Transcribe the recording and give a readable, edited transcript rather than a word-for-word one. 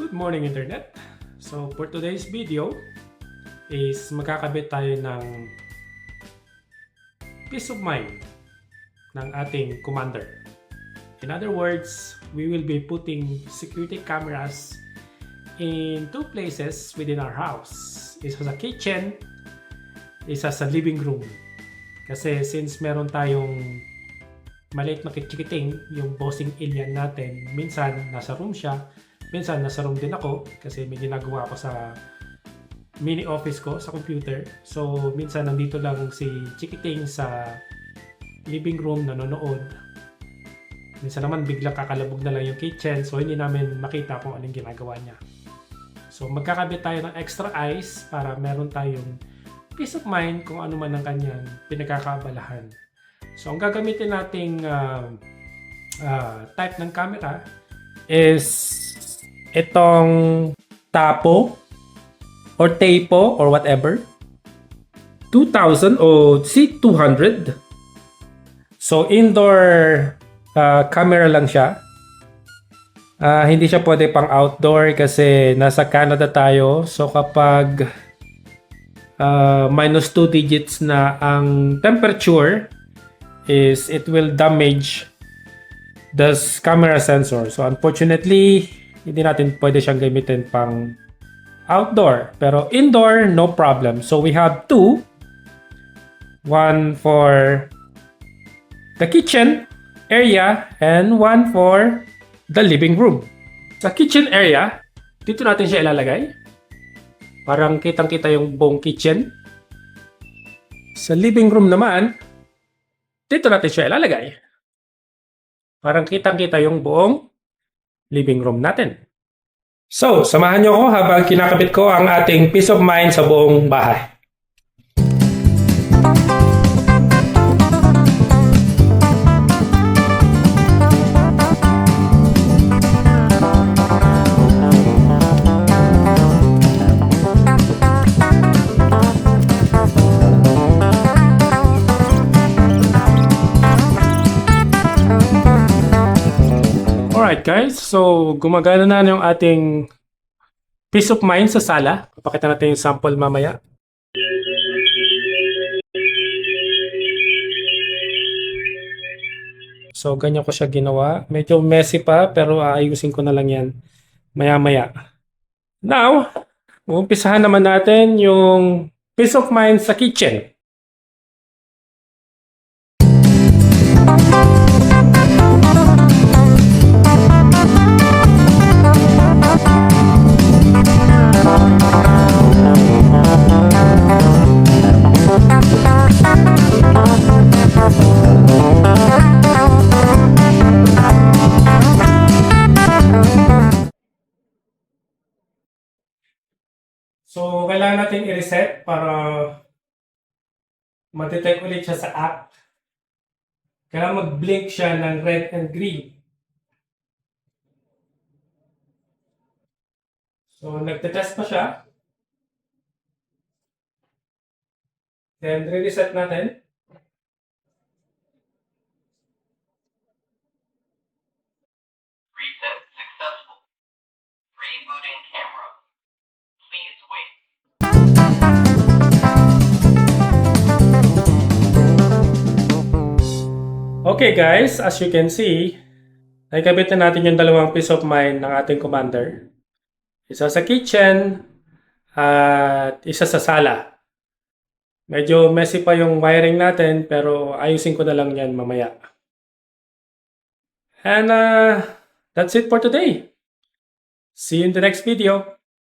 Good morning Internet! So for today's video is magkakabit tayo ng peace of mind ng ating commander. In other words, we will be putting security cameras in two places within our house. Isa sa kitchen, isa sa living room. Kasi since meron tayong maliit na kichikiting, yung bossing alien natin, minsan nasa room siya, minsan nasa room din ako kasi may ginagawa ako sa mini office ko sa computer. So minsan nandito lang si Chikiting sa living room nanonood. Minsan naman biglang kakalabog na lang yung kitchen, so hindi namin makita kung anong ginagawa niya. So magkakabit tayo ng extra eyes para meron tayong peace of mind kung ano man ang kanyang pinagkakaabalahan. So ang gagamitin nating type ng camera is itong Tapo or Tapo or whatever 2000 o C200. So indoor camera lang siya. Hindi siya pwede pang outdoor kasi nasa Canada tayo. So kapag minus 2 digits na ang temperature is it will damage the camera sensor. So unfortunately, hindi natin pwede siyang gamitin pang outdoor. Pero indoor, no problem. So we have two. One for the kitchen area and one for the living room. Sa kitchen area, dito natin siya ilalagay. Parang kitang-kita yung buong kitchen. Sa living room naman, dito natin siya ilalagay. Parang kitang-kita yung buong living room natin. So, samahan niyo ako habang kinakabit ko ang ating peace of mind sa buong bahay. Alright guys, so gumagana na yung ating peace of mind sa sala. Papakita natin yung sample mamaya. So ganyan ko siya ginawa. Medyo messy pa pero aayusin ko na lang yan maya-maya. Now, umpisahan naman natin yung peace of mind sa kitchen. So, kailangan natin i-reset para ma-detect ulit siya sa app. Kailangan mag-blink siya ng red and green. So, nagte-test pa siya. Then, re-reset natin. Reset successful. Rebooting camera. Please wait. Okay guys, as you can see, nakikabit na natin yung dalawang peace of mind ng ating commander. Isa sa kitchen at isa sa sala. Medyo messy pa yung wiring natin pero ayusin ko na lang yan mamaya. And that's it for today. See you in the next video.